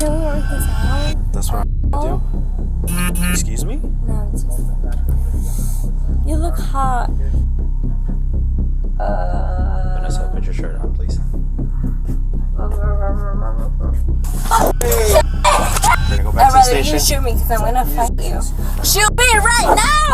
Can we work this out? That's what I do. Excuse me? No, it's just... You look hot. Vanessa, put your shirt on, please. Hey! We're gonna go back to the station. You shoot me because I'm gonna fight you. Shoot me right now!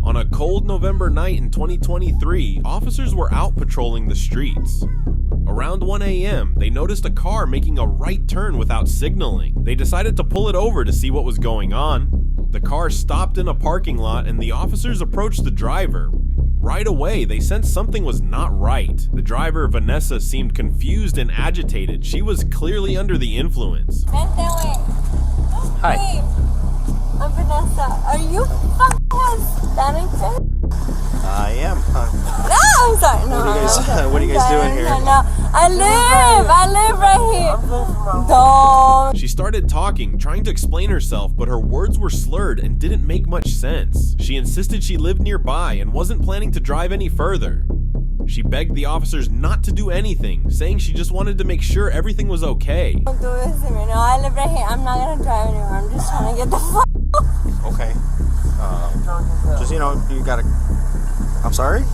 On a cold November night in 2023, officers were out patrolling the streets. Around 1 a.m., they noticed a car making a right turn without signaling. They decided to pull it over to see what was going on. The car stopped in a parking lot and the officers approached the driver. Right away, they sensed something was not right. The driver, Vanessa, seemed confused and agitated. She was clearly under the influence. Hi. Hey, I'm Vanessa. Are you fucking standing fit? I am. No, I'm sorry. No, What are you guys doing here? No. I live right here. Don't. She started talking, trying to explain herself, but her words were slurred and didn't make much sense. She insisted she lived nearby and wasn't planning to drive any further. She begged the officers not to do anything, saying she just wanted to make sure everything was okay. Don't do this to me. No, I live right here. I'm not gonna drive anymore. I'm just trying to get the fuck. Okay. Just, you gotta... I'm sorry? No,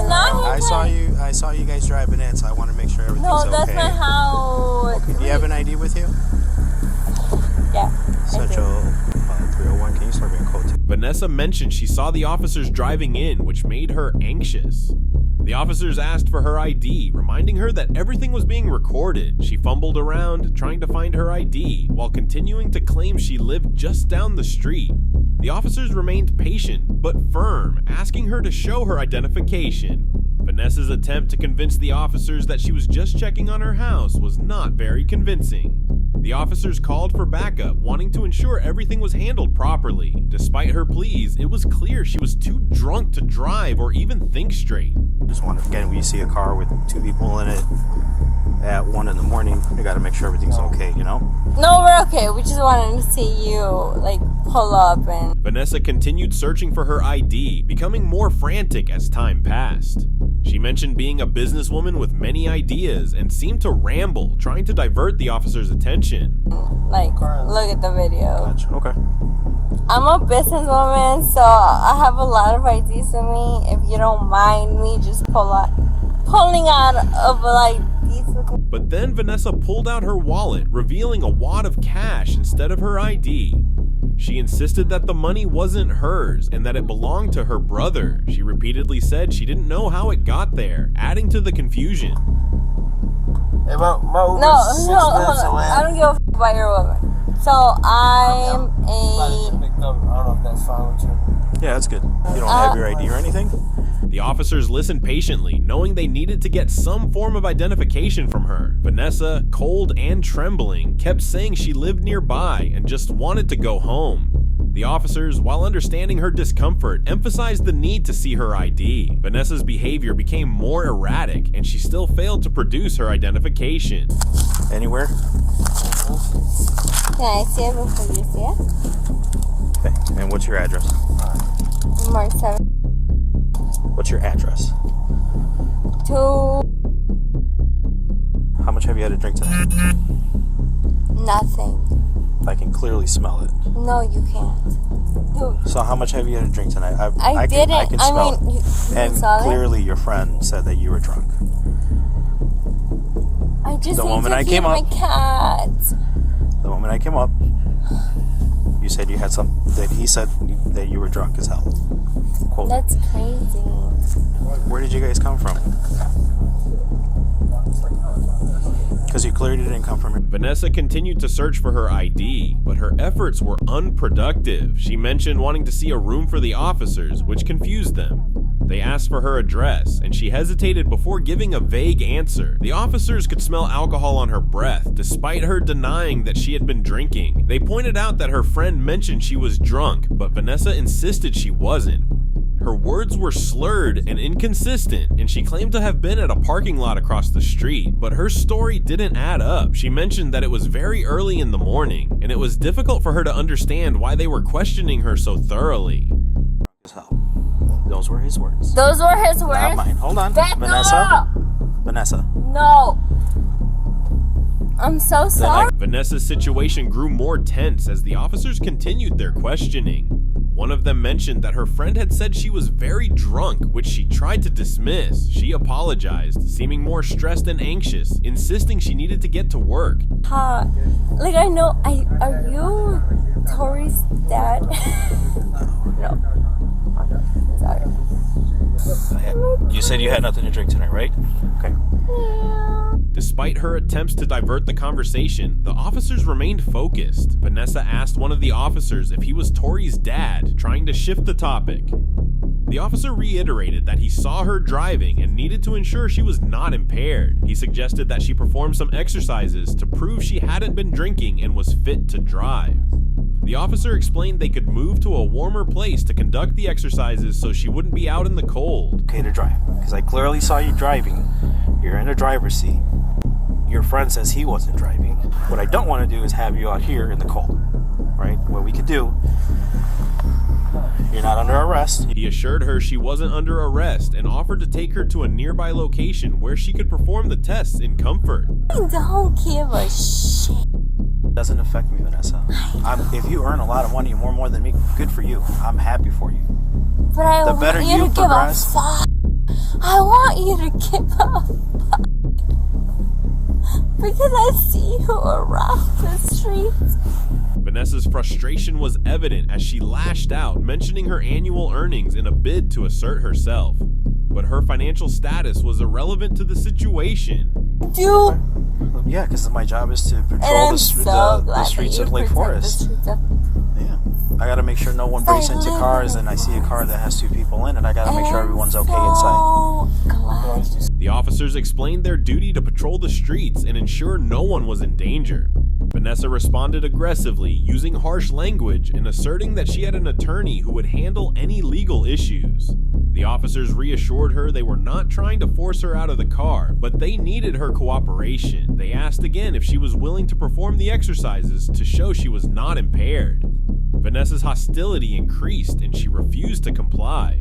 not here. I saw you guys driving in, so I want to make sure everything's okay. No, that's not how... Okay. Do you have an ID with you? Yeah. Central 301. Can you start being cold too? Vanessa mentioned she saw the officers driving in, which made her anxious. The officers asked for her ID, reminding her that everything was being recorded. She fumbled around, trying to find her ID, while continuing to claim she lived just down the street. The officers remained patient, but firm, asking her to show her identification. Vanessa's attempt to convince the officers that she was just checking on her house was not very convincing. The officers called for backup, wanting to ensure everything was handled properly. Despite her pleas, it was clear she was too drunk to drive or even think straight. Just want to, again, when you see a car with two people in it at 1 in the morning, you got to make sure everything's okay, you know? No, we're okay. We just wanted to see you, pull up and... Vanessa continued searching for her ID, becoming more frantic as time passed. She mentioned being a businesswoman with many ideas and seemed to ramble, trying to divert the officers' attention. Look at the video. Gotcha. Okay. I'm a businesswoman, so I have a lot of ideas with me. If you don't mind me just pulling out of these with me. But then Vanessa pulled out her wallet, revealing a wad of cash instead of her ID. She insisted that the money wasn't hers and that it belonged to her brother. She repeatedly said she didn't know how it got there, adding to the confusion. No, hold on. I don't give a f about your woman. So I'm a... I don't know if that's fine with you. Yeah, that's good. You don't have your ID or anything? The officers listened patiently, knowing they needed to get some form of identification from her. Vanessa, cold and trembling, kept saying she lived nearby and just wanted to go home. The officers, while understanding her discomfort, emphasized the need to see her ID. Vanessa's behavior became more erratic, and she still failed to produce her identification. Anywhere? Can I see it before you see it? Okay, and what's your address? Mark 7. What's your address? 2. How much have you had to drink tonight? Nothing. I can clearly smell it. No, you can't. Dude. So how much have you had to drink tonight? I didn't. I can smell it. You and saw clearly your friend said that you were drunk. I just The need moment to I feed came my up. cat. The moment I came up, you said you had he said that you were drunk as hell. Quote. That's crazy. Where did you guys come from? Because you clearly didn't come from here. Vanessa continued to search for her ID, but her efforts were unproductive. She mentioned wanting to see a room for the officers, which confused them. They asked for her address, and she hesitated before giving a vague answer. The officers could smell alcohol on her breath, despite her denying that she had been drinking. They pointed out that her friend mentioned she was drunk, but Vanessa insisted she wasn't. Her words were slurred and inconsistent, and she claimed to have been at a parking lot across the street, but her story didn't add up. She mentioned that it was very early in the morning, and it was difficult for her to understand why they were questioning her so thoroughly. Those were his words. Those were his words? Not mine. Hold on. Back Vanessa. up. Vanessa. No. I'm so sorry. Vanessa's situation grew more tense as the officers continued their questioning. One of them mentioned that her friend had said she was very drunk, which she tried to dismiss. She apologized, seeming more stressed and anxious, insisting she needed to get to work. Like, I know, are you Tori's dad? No. Sorry. You said you had nothing to drink tonight, right? Okay. Yeah. Despite her attempts to divert the conversation, the officers remained focused. Vanessa asked one of the officers if he was Tori's dad, trying to shift the topic. The officer reiterated that he saw her driving and needed to ensure she was not impaired. He suggested that she perform some exercises to prove she hadn't been drinking and was fit to drive. The officer explained they could move to a warmer place to conduct the exercises so she wouldn't be out in the cold. Okay to drive, because I clearly saw you driving. You're in the driver's seat. Your friend says he wasn't driving. What I don't want to do is have you out here in the cold, right? What we could do, you're not under arrest. He assured her she wasn't under arrest and offered to take her to a nearby location where she could perform the tests in comfort. I don't give a shit. It doesn't affect me, Vanessa. If you earn a lot of money, more than me, good for you. I'm happy for you. But I The want better you you to progress- give a fuck. I want you to give a fuck. Because I see you around the streets. Vanessa's frustration was evident as she lashed out, mentioning her annual earnings in a bid to assert herself. But her financial status was irrelevant to the situation. Dude. Yeah, because my job is to And patrol I'm the so glad streets that of you Lake protect Forest. the streets of- Yeah. I gotta make sure no one breaks into cars, and I see a car that has two people in it. I gotta make sure everyone's okay inside. So glad. The officers explained their duty to patrol the streets and ensure no one was in danger. Vanessa responded aggressively, using harsh language and asserting that she had an attorney who would handle any legal issues. The officers reassured her they were not trying to force her out of the car, but they needed her cooperation. They asked again if she was willing to perform the exercises to show she was not impaired. Vanessa's hostility increased and she refused to comply.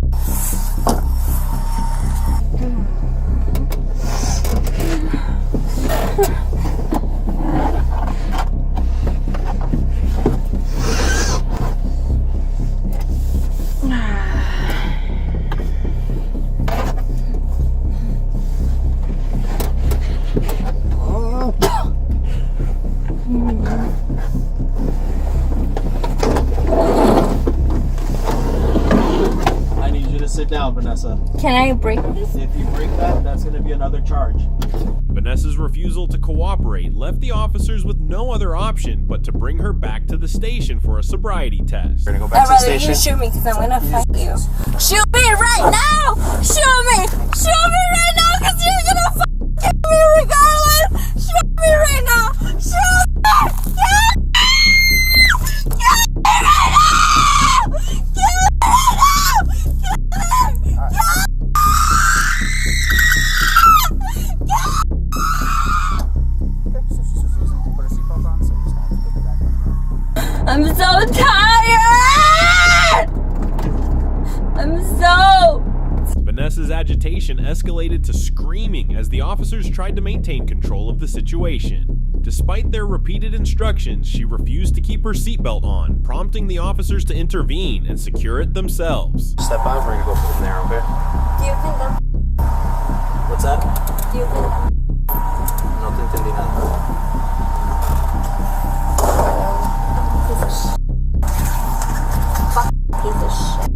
I need you to sit down, Vanessa. Can I break this? If you break that, that's going to be another charge. Vanessa's refusal to cooperate left the officers with no other option but to bring her back to the station for a sobriety test. We're gonna go back I'd to the rather station. you shoot me because I'm gonna fight you. Shoot me right now! Shoot me! Shoot me right now because you're gonna fuck me regardless! Shoot me right now! Shoot me! Shoot me! Shoot me right now! Shoot me right now! Shoot me! I'm so tired! I'm so... Vanessa's agitation escalated to screaming as the officers tried to maintain control of the situation. Despite their repeated instructions, she refused to keep her seatbelt on, prompting the officers to intervene and secure it themselves. Step out, we're gonna go from there, okay? Do you think that... What's that? Do you think that... No te entendí nada. Piece of shit. Fuck piece of shit.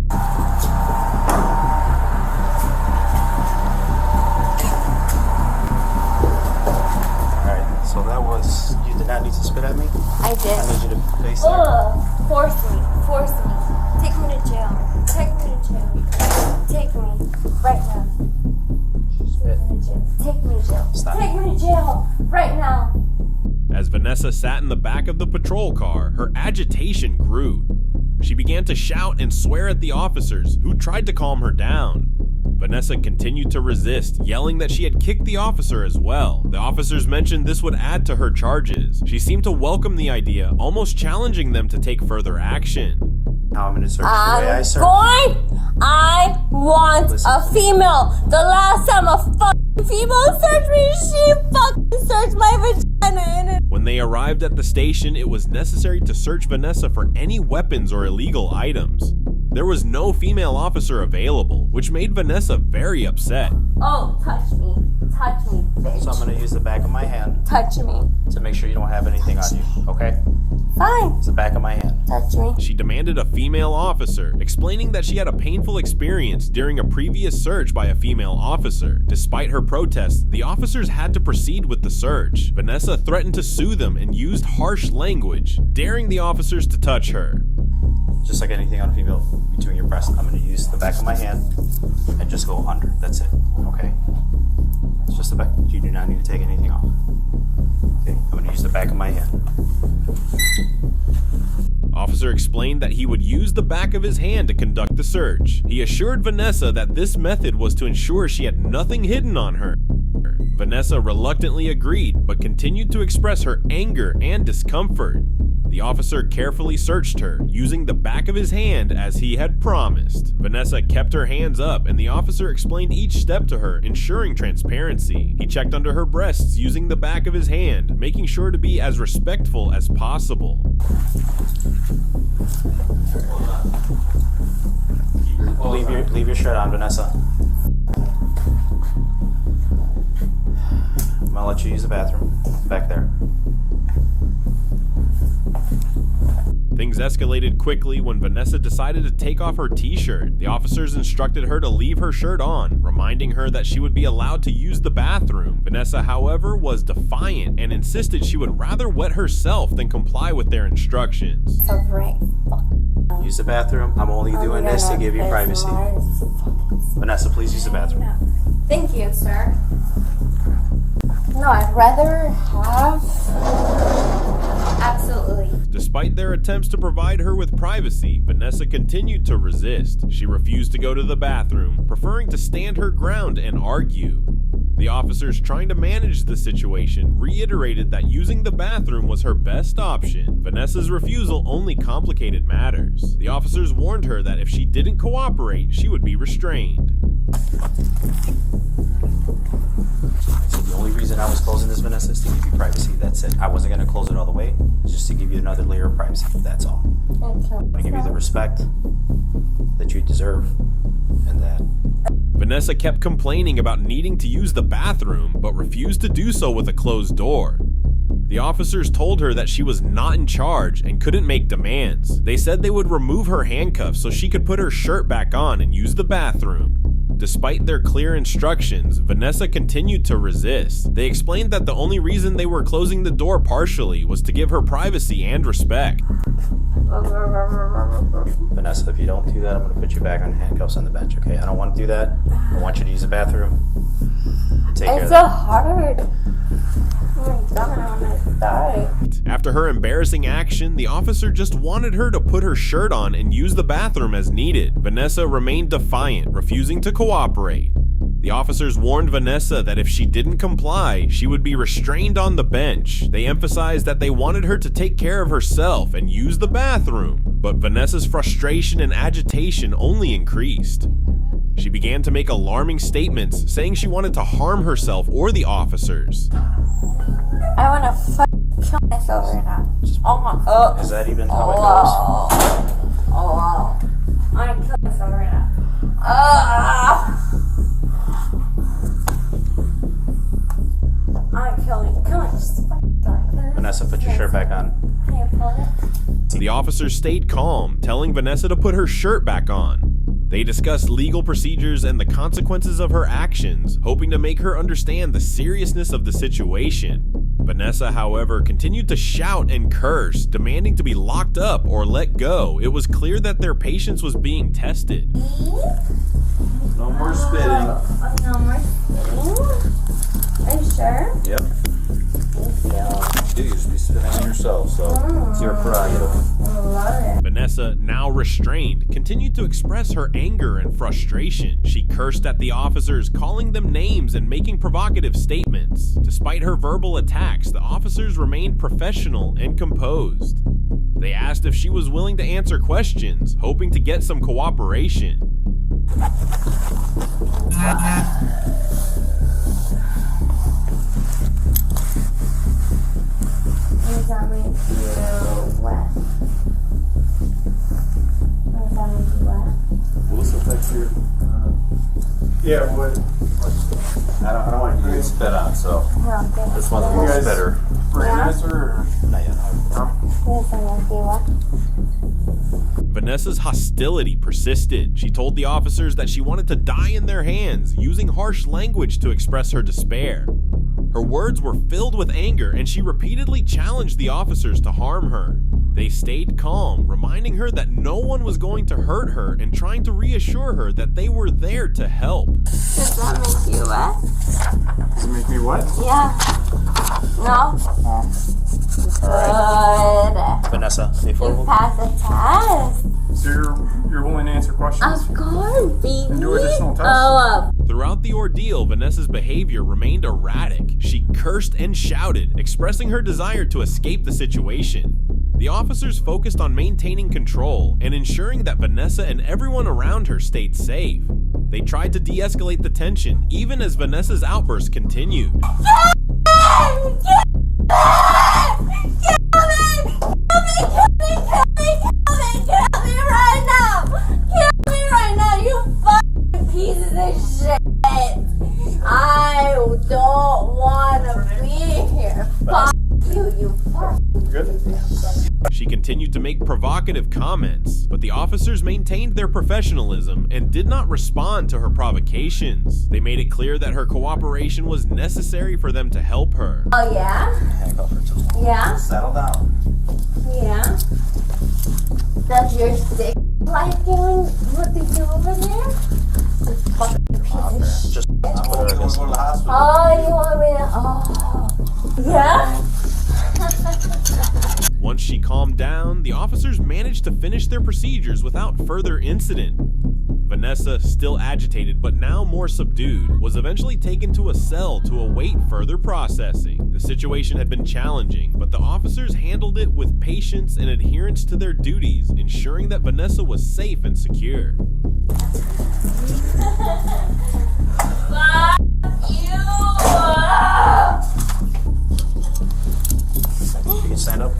Alright, so that was, you did not need to spit at me? I did. I need you to face that. Ugh. Force me. Force me. Take me to jail. Take me to jail. Take me. Right now. Spit. Take me to jail. Stop. Take me to jail. Right now. As Vanessa sat in the back of the patrol car, her agitation grew. She began to shout and swear at the officers, who tried to calm her down. Vanessa continued to resist, yelling that she had kicked the officer as well. The officers mentioned this would add to her charges. She seemed to welcome the idea, almost challenging them to take further action. Now I'm gonna search the way I search. I want a female. The last time a fucking female searched me, she fucking searched my vagina. When they arrived at the station, it was necessary to search Vanessa for any weapons or illegal items. There was no female officer available, which made Vanessa very upset. Oh, touch me, bitch. So I'm gonna use the back of my hand Touch me. to make sure you don't have anything on you, okay? Fine. It's the back of my hand. Touch me. She demanded a female officer, explaining that she had a painful experience during a previous search by a female officer. Despite her protests, the officers had to proceed with the search. Vanessa threatened to sue them and used harsh language, daring the officers to touch her. Just like anything on a female, between your breast, I'm gonna use the back of my hand and just go under. That's it, okay? It's just the back. You do not need to take anything off. Okay, I'm gonna use the back of my hand. Officer explained that he would use the back of his hand to conduct the search. He assured Vanessa that this method was to ensure she had nothing hidden on her. Vanessa reluctantly agreed, but continued to express her anger and discomfort. The officer carefully searched her, using the back of his hand as he had promised. Vanessa kept her hands up, and the officer explained each step to her, ensuring transparency. He checked under her breasts using the back of his hand, making sure to be as respectful as possible. Leave your shirt on, Vanessa. I'm gonna let you use the bathroom. Back there. Things escalated quickly when Vanessa decided to take off her t-shirt. The officers instructed her to leave her shirt on, reminding her that she would be allowed to use the bathroom. Vanessa, however, was defiant and insisted she would rather wet herself than comply with their instructions. So great. Use the bathroom. I'm only doing this to give you privacy. Vanessa, please use the bathroom. Thank you, sir. No, I'd rather have... Absolutely. Despite their attempts to provide her with privacy, Vanessa continued to resist. She refused to go to the bathroom, preferring to stand her ground and argue. The officers trying to manage the situation reiterated that using the bathroom was her best option. Vanessa's refusal only complicated matters. The officers warned her that if she didn't cooperate, she would be restrained. So the only reason I was closing this, Vanessa, is to give you privacy. That's it. I wasn't gonna close it all the way. It's just to give you another layer of privacy. That's all. I'm gonna give you the respect that you deserve, and that. Vanessa kept complaining about needing to use the bathroom, but refused to do so with a closed door. The officers told her that she was not in charge and couldn't make demands. They said they would remove her handcuffs so she could put her shirt back on and use the bathroom. Despite their clear instructions, Vanessa continued to resist. They explained that the only reason they were closing the door partially was to give her privacy and respect. Vanessa, if you don't do that, I'm gonna put you back on handcuffs on the bench, okay? I don't want to do that. I want you to use the bathroom. Take care of It's that. so hard. Oh my god, I want to die. After her embarrassing action, the officer just wanted her to put her shirt on and use the bathroom as needed. Vanessa remained defiant, refusing to cooperate. The officers warned Vanessa that if she didn't comply, she would be restrained on the bench. They emphasized that they wanted her to take care of herself and use the bathroom, but Vanessa's frustration and agitation only increased. She began to make alarming statements, saying she wanted to harm herself or the officers. I want to kill myself right now. Oh my. Is that even how it goes? Oh wow. I want to kill myself right now. I'm killing. Just fucking die. Vanessa, put your shirt back on. Can you pull it? The officers stayed calm, telling Vanessa to put her shirt back on. They discussed legal procedures and the consequences of her actions, hoping to make her understand the seriousness of the situation. Vanessa, however, continued to shout and curse, demanding to be locked up or let go. It was clear that their patience was being tested. No more spitting. No more spitting? Are you sure? Yep. Thank you. You used to be spitting on yourself, so it's your prerogative. I love it. Vanessa, now restrained, continued to express her anger and frustration. She cursed at the officers, calling them names and making provocative statements. Despite her verbal attacks, the officers remained professional and composed. They asked if she was willing to answer questions, hoping to get some cooperation. Does that make you wet? Does that make you wet? Will this affect your? Yeah, what? I don't want you to get spit on, so No, okay. this one's a You little guys spitter. for an answer or? Not yet. Does that make you wet? Vanessa's hostility persisted. She told the officers that she wanted to die in their hands, using harsh language to express her despair. Her words were filled with anger, and she repeatedly challenged the officers to harm her. They stayed calm, reminding her that no one was going to hurt her and trying to reassure her that they were there to help. Does that make you wet? Does it make me what? Yeah. No? Good. Vanessa, You affordable. passed the test. So you're willing to answer questions? Of course, baby. And do additional tests? Oh, Throughout the ordeal, Vanessa's behavior remained erratic. She cursed and shouted, expressing her desire to escape the situation. The officers focused on maintaining control and ensuring that Vanessa and everyone around her stayed safe. They tried to de-escalate the tension, even as Vanessa's outbursts continued. Pieces of shit. I don't want to be here. Fuck you, you fuck. Good. She continued to make provocative comments, but the officers maintained their professionalism and did not respond to her provocations. They made it clear that her cooperation was necessary for them to help her. Oh, yeah? Handcuff her too. Yeah? Settle down. Yeah? Does your stick like doing what they do over there? You fucking piece of shit. Just put her against the hospital. Oh, you want me to? Oh. Yeah? Once she calmed down, the officers managed to finish their procedures without further incident. Vanessa, still agitated but now more subdued, was eventually taken to a cell to await further processing. The situation had been challenging, but the officers handled it with patience and adherence to their duties, ensuring that Vanessa was safe and secure. Fuck you! You can stand up.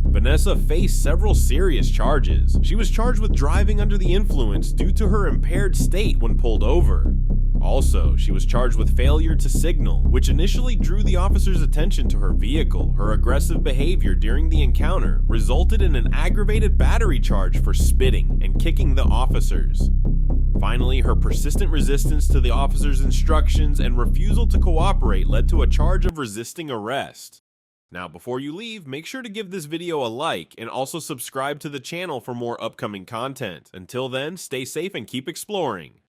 Vanessa faced several serious charges. She was charged with driving under the influence due to her impaired state when pulled over. Also, she was charged with failure to signal, which initially drew the officer's attention to her vehicle. Her aggressive behavior during the encounter resulted in an aggravated battery charge for spitting and kicking the officers. Finally, her persistent resistance to the officer's instructions and refusal to cooperate led to a charge of resisting arrest. Now, before you leave, make sure to give this video a like and also subscribe to the channel for more upcoming content. Until then, stay safe and keep exploring.